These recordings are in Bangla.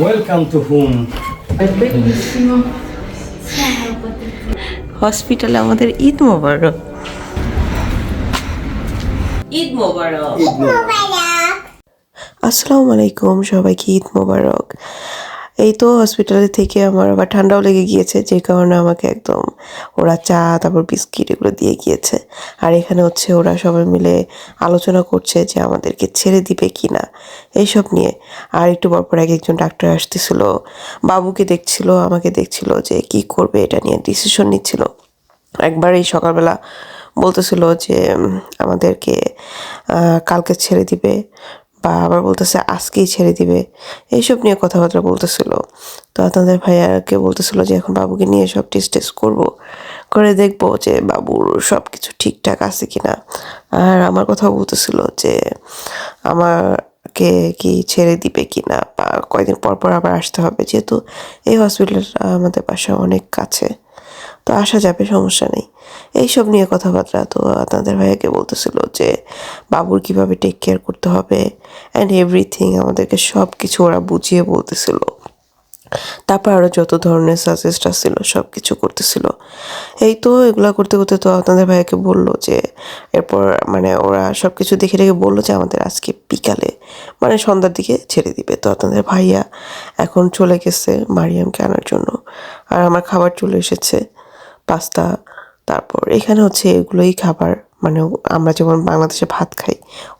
Welcome to home. È bellissimo. হসপিটালে আমাদের ঈদ মোবারক। ঈদ মোবারক। আসসালামু আলাইকুম, সবাইকে ঈদ মোবারক। এই তো হসপিটালে থেকে আমার আবার ঠান্ডাও লেগে গিয়েছে, যে কারণে আমাকে একদম ওরা চা তারপর বিস্কিট এগুলো দিয়ে গিয়েছে। আর এখানে হচ্ছে ওরা সবাই মিলে আলোচনা করছে যে আমাদেরকে ছেড়ে দিবে কি না এইসব নিয়ে। আর একটু পর এক একজন ডাক্তার আসতেছিল, বাবুকে দেখছিল, আমাকে দেখছিল যে কি করবে এটা নিয়ে ডিসিশন নিচ্ছিল। একবার এই সকালবেলা বলতেছিল যে আমাদেরকে কালকে ছেড়ে দিবে, বা আবার বলতেছে আজকেই ছেড়ে দিবে, এইসব নিয়ে কথাবার্তা বলতেছিল। তো আপনাদের ভাইয়াকে বলতেছিল যে এখন বাবুকে নিয়ে সব টেস্ট করবো, করে দেখবো যে বাবুর সব কিছু ঠিকঠাক আছে কিনা। আর আমার কথা বলতেছিল যে আমাকে কি ছেড়ে দিবে কিনা, বা কয়েকদিন পর পর আবার আসতে হবে, যেহেতু এই হসপিটালটা আমাদের বাসা অনেক কাছে, তো আসা যাবে, সমস্যা নেই, এইসব নিয়ে কথাবার্তা। তো আপনাদের ভাইয়াকে বলতেছিল যে বাবুর কিভাবে টেক কেয়ার করতে হবে অ্যান্ড এভরিথিং, আমাদেরকে সব কিছু ওরা বুঝিয়ে বলতেছিল। তারপর আরও যত ধরনের সাজেস্ট ছিল সব কিছু করতেছিল। এই তো এগুলো করতে করতে তো আপনাদের ভাইয়াকে বললো যে এরপর মানে ওরা সব কিছু দেখে রেখে বললো যে আমাদের আজকে বিকালে মানে সন্ধ্যার দিকে ছেড়ে দিবে। তো আপনাদের ভাইয়া এখন চলে গেছে মারিয়ামকে আনার জন্য, আর আমার খাবার চলে এসেছে, পাস্তা। তারপর এখানে হচ্ছে এগুলোই খাবার, মানে আমরা যেমন বাংলাদেশে ভাত খাই,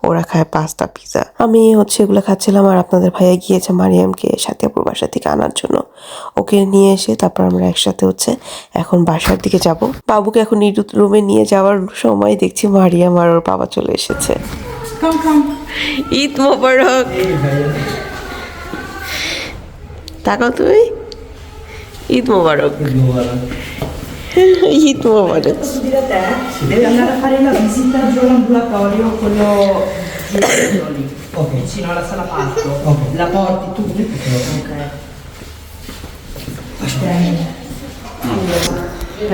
ওরা খায় পাস্তা, পিৎজা। আমি হচ্ছে এগুলো খাচ্ছিলাম, আর আপনাদের ভাইয়া গিয়েছে মারিয়ামকে সাথিয়াপুর বাসা থেকে আনার জন্য। ওকে নিয়ে এসে তারপর আমরা একসাথে হচ্ছে এখন বাসার দিকে যাব। বাবুকে এখন রুমে নিয়ে যাওয়ার সময় দেখছি মারিয়াম আর ওর বাবা চলে এসেছে। ঈদ মোবারক। তাকাও তুমি, ঈদ মোবারক। ঈদ মোবারক। Dire a te, devi andare a fare la visita giù all'ambulatorio, quello lì, vicino alla sala parto. La porti tu? Ok.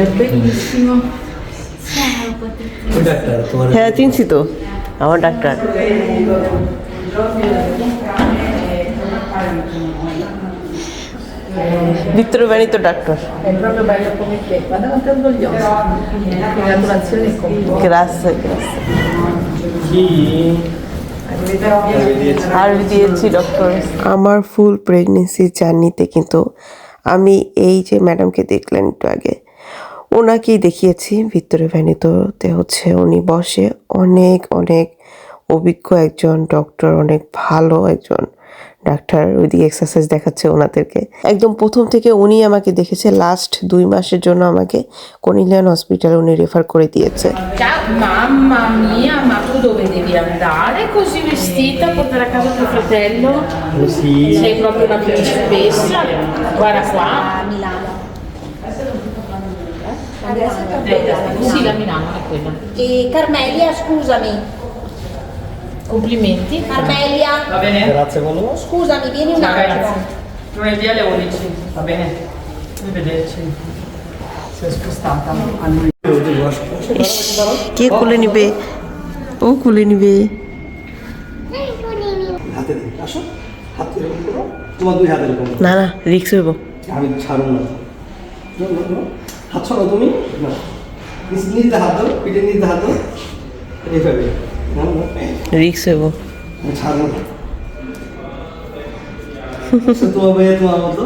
È bellissimo. ওই ডাক্তার তোমার হ্যাঁ চিনছি তো, আমার doctor. Vittorio Veneto doctor. È proprio bello come te. Guarda quanto è orgoglioso. Congratulazioni e complimenti. Grazie, grazie. কি আর দিয়েছি ডক্টর। আমার ফুল প্রেগনেন্সি জার্নিতে কিন্তু আমি এই যে ম্যাডামকে দেখলেন একটু আগে, ওনাকেই দেখিয়েছি। ভিতরে ভ্যানিতোতে হচ্ছে উনি বসে, অনেক অনেক অভিজ্ঞ একজন ডক্টর, অনেক ভালো একজন ডাক্তার। ওইদিকে এক্সারসাইজ দেখাচ্ছে ওনাদেরকে। একদম প্রথম থেকে উনি আমাকে দেখেছে, লাস্ট 2 মাসের জন্য আমাকে কনিলিয়ান হসপিটালে উনি রেফার করে দিয়েছে। Ciao, mamma mia, ma tu dove devi andare così vestita a portare a casa tuo fratello? Sì. Sei proprio una principessa. Guarda qua. Sì, la Milano è quella. E Carmelia, scusami. Complimenti. Carmelia, Va bene? Grazie bolo. scusami, vieni un Ciao attimo. ragazzi. Lunedì alle 11, va bene? Arrivederci. Si è spostata a lunedì. ইস, কে কোলে নিবে? ও কোলে নিবে। হাতে দিন, আসো, হাত এরকম করো, তোমার 2 হাত এরকম করো। না না, রিক্স হইব। আমি ছাড়ুন না। হাত ছড়ো তুমি, না নিচে হাত দাও, পিঠে নিচে হাত দাও, এইভাবে না না, রিক্স হইব। আমি ছাড়বো না। তোমার ভাইয়া তোমার মতো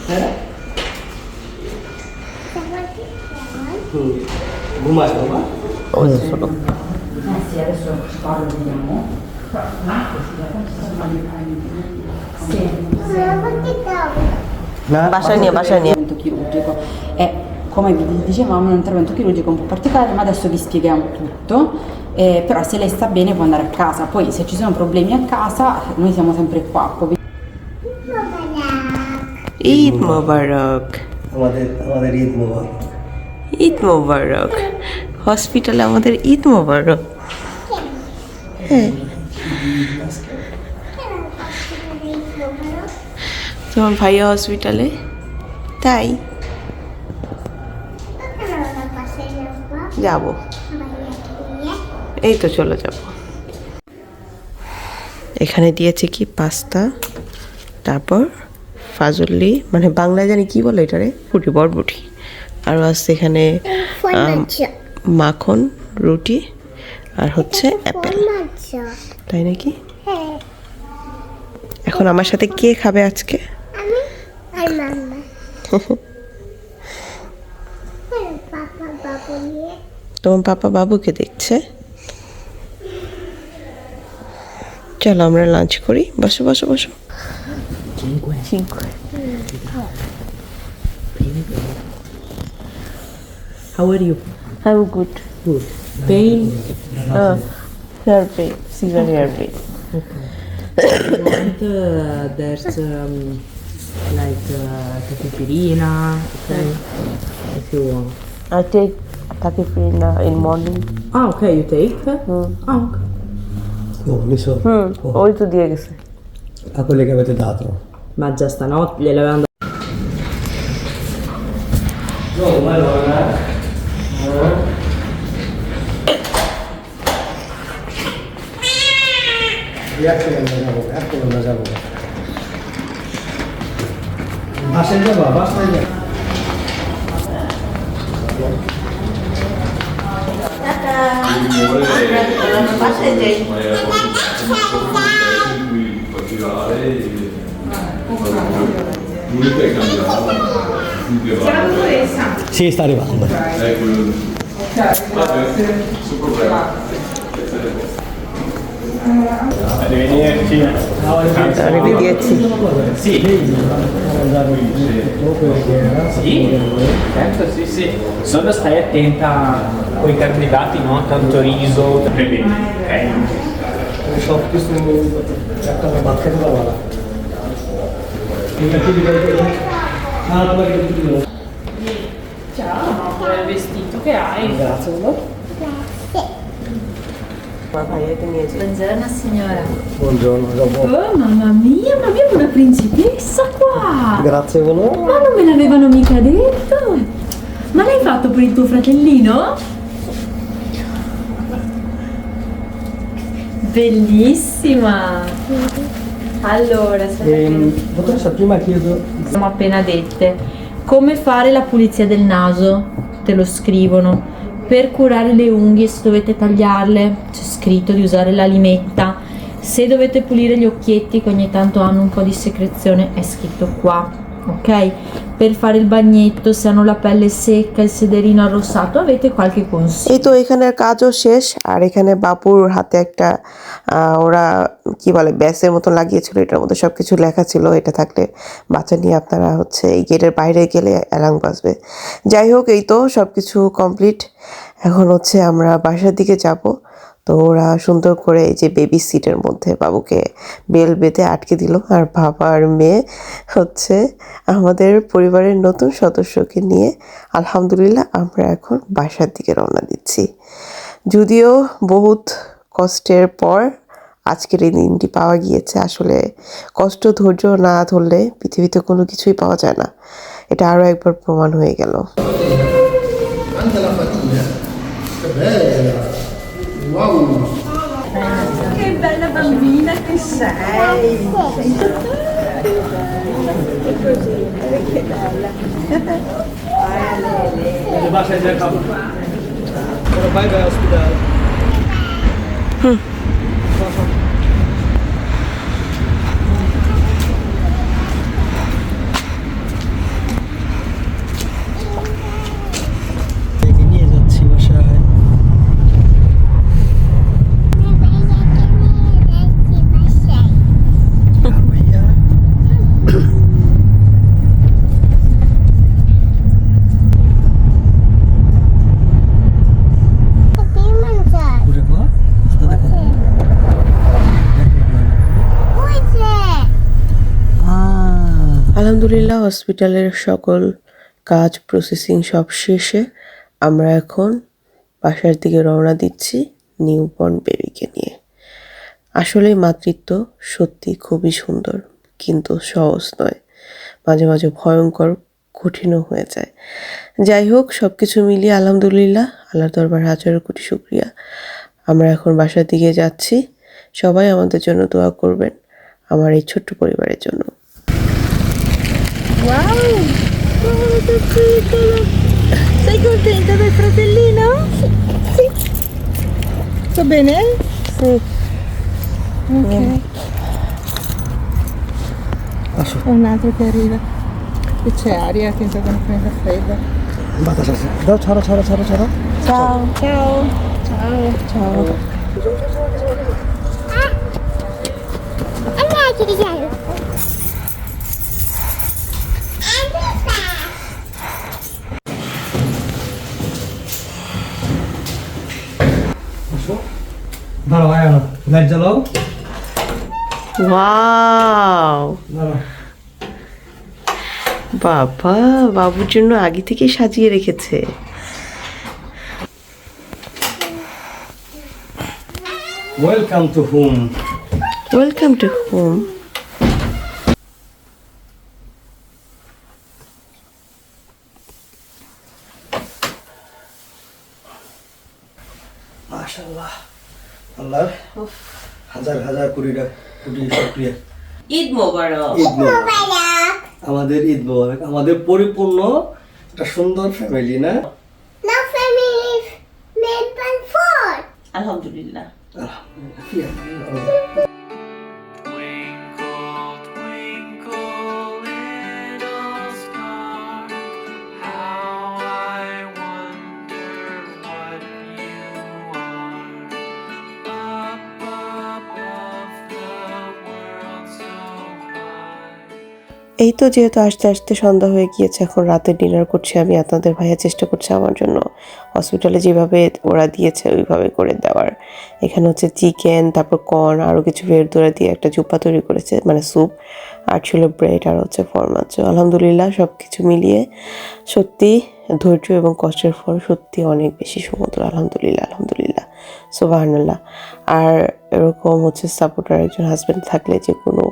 হ্যাঁ ঘুমাস বাবা। ও ছোটো। Sì, adesso parlo, vediamo. বাসায় নিয়ে Intervento chirurgico. E come vi dicevamo, è un intervento chirurgico un po' particolare, ma adesso vi spieghiamo tutto. Però se lei sta bene può andare a casa, poi se ci sono problemi a casa noi siamo sempre qua. Eid মোবারক। আমাদের ঈদ মোবারক। ঈদ মোবারক। হসপিটালে আমাদের ঈদ মোবারক। হ্যাঁ, তোমার ভাইয়া হসপিটালে, তাই যাব, এই তো চলে যাব। এখানে দিয়েছে কি পাস্তা, তারপর ফাজলি, মানে বাংলায় জানি কি বলে এটারে, ফুটি বরবটি, আর আছে এখানে মাখন, রুটি, আর হচ্ছে অ্যাপেল। তাই নাকি? এখন আমার সাথে কে খাবে আজকে? তোমার পাপা বাবুকে দেখছে। চলো আমরা লাঞ্চ করি, বসো বসো বসো। How are you? I'm good. Good. Pain? Hair pain, severe hair pain. Want there's like tachipirina, okay? If you want. I take tachipirina in morning. Ah, okay, you take? Ah, okay. Oh, mi so. ওই তো দিয়ে গেছে। A quelle che avete dato. Ma già stanotte gliel'avevano dato. No, ma allora. এখনো না যাবো। বাসায় যাবো, বাসায় যাবো। L'unica è cambiata. Sì, sta arrivando. Vabbè, nessun problema. Arrivederci. Arrivederci. Sì. Certo, sì, sì. Solo stai attenta con i carboidrati, no? Tanto riso. সব কিছু একটা বাদ খেতে পারবো না। Ciao, quel vestito che hai. Grazie, no? ভাইয়াকে নিয়েছি। Buongiorno signora. Buongiorno, dopo. Oh mamma mia, ma abbiamo una principessa qua. Grazie, no? Ma non me l'avevano mica detto. Ma l'hai fatto per il tuo fratellino? Bellissima. Allora, Dottoressa, prima chiedo. siamo appena dette. Come fare la pulizia del naso? Te lo scrivono. Per curare le unghie, se dovete tagliarle, c'è scritto di usare la limetta. Se dovete pulire gli occhietti che ogni tanto hanno un po' di secrezione, è scritto qua, ok? Per fare il bagnetto, se hanno la pelle secca, il sederino arrossato, avete qualche consiglio? এই তো এখানের কাজও শেষ, আর এখানে বাপুর হাতে একটা ওরা কি বলে ব্যাসের মতন লাগিয়েছিল, এটার মধ্যে সবকিছু লেখা ছিল, এটা থাকলে বাচ্চা নিয়ে আপনারা হচ্ছে এই গেটের বাইরে গেলে অ্যালার্ম বাজবে। যাই হোক, এই তো সবকিছু কমপ্লিট। এখন হচ্ছে আমরা বাসার দিকে যাব। তো ওরা সুন্দর করে এই যে বেবি সিটের মধ্যে বাবুকে বেল বেঁধে আটকে দিল, আর বাবা আর মেয়ে হচ্ছে আমাদের পরিবারের নতুন সদস্যকে নিয়ে আলহামদুলিল্লাহ আমরা এখন বাসার দিকে রওনা দিচ্ছি। যদিও বহুত কষ্টের পর আজকের এই দিনটি পাওয়া গিয়েছে। আসলে কষ্ট ধৈর্য না ধরলে পৃথিবীতে কোনো কিছুই পাওয়া যায় না, এটা আরও একবার প্রমাণ হয়ে গেল। Anche la fatina. Che bella. Wow. Che bella bambina che sei! Bacia già capo. Ora vai all'ospedale. নিয়ে যাচ্ছি বাসায়। ভাইয়া ঘুরে পা হাতে দেখা আলহামদুলিল্লাহ হসপিটালের সকল কাজ প্রসেসিং সব শেষে আমরা এখন বাসার দিকে রওনা দিচ্ছি নিউবর্ন বেবিকে নিয়ে। আসলে মাতৃত্ব সত্যি খুবই সুন্দর, কিন্তু সহজ নয়, মাঝে মাঝে ভয়ঙ্কর কঠিনও হয়ে যায়। যাই হোক, সব কিছু মিলিয়ে আলহামদুলিল্লাহ, আল্লাহর দরবার হাজার কোটি শুকরিয়া। আমরা এখন বাসার দিকে যাচ্ছি। সবাই আমাদের জন্য দোয়া করবেন, আমার এই ছোট্ট পরিবারের জন্য। Wow! Oh, che piccolo! Sei contenta del fratellino? Sì. Sto bene? Sì. Ok. Un altro che arriva. E c'è aria che intanto non prende freddo. দাও, ছাড়ো ছাড়ো ছাড়ো ছাড়ো। Ciao. Ciao. Ciao. ছাড়ো। আসো। দাঁড়াও, আয় না, লাইট জ্বালাও। ওয়াও, দাঁড়াও। বাবা বাবুর জন্য আগে থেকে সাজিয়ে রেখেছে। Welcome to home. Welcome to home. মাশাআল্লাহ, আল্লাহর হাজার হাজার কোটি শুকরিয়া। ঈদ মোবারক। ঈদ মোবারক। আমাদের ঈদ মোবারক, আমাদের পরিপূর্ণ একটা সুন্দর ফ্যামিলি না? আলহামদুলিল্লাহ। আলহামদুলিল্লাহ। Twinkle, twinkle, little star, how I wonder what you are. Up above the world so high. এই তো যেহেতু আস্তে আস্তে সন্ধ্যা হয়ে গিয়েছে, এখন রাতে ডিনার করছি আমি। আপনাদের ভাইয়া চেষ্টা করছে আমার জন্য হসপিটালে যেভাবে ওরা দিয়েছে ওইভাবে করে দেওয়ার। এখানে হচ্ছে চিকেন, তারপর কর্ন, আরও কিছু ভেড়দোরা দিয়ে একটা জুপ্পা তৈরি করেছে, মানে স্যুপ, আর ছিল ব্রেড, আর হচ্ছে ফরমাচ। আলহামদুলিল্লাহ সব কিছু মিলিয়ে সত্যি ধৈর্য এবং কষ্টের ফল সত্যি অনেক বেশি সুমধুর। আলহামদুলিল্লাহ, আলহামদুলিল্লাহ, সুবহানাল্লাহ। আর এরকম হচ্ছে সাপোর্টার একজন হাজব্যান্ড থাকলে যে কোনো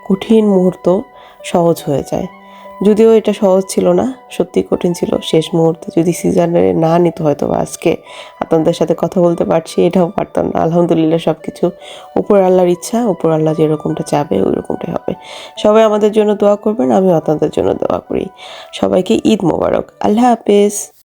কঠিন মুহূর্ত সহজ হয়ে যায়। যদিও এটা সহজ ছিল না, সত্যি কঠিন ছিল। শেষ মুহূর্তে যদি সিজারে না নিত হয়তো আজকে আপনাদের সাথে কথা বলতে পারছি, এটাও পারতাম না। আলহামদুলিল্লাহ সব কিছু উপর আল্লাহর ইচ্ছা, উপর আল্লাহ যেরকমটা চাবে ওই রকমটাই হবে। সবাই আমাদের জন্য দোয়া করবেন, আমিও আপনাদের জন্য দোয়া করি। সবাইকে ঈদ মোবারক। আল্লাহ হাফেজ।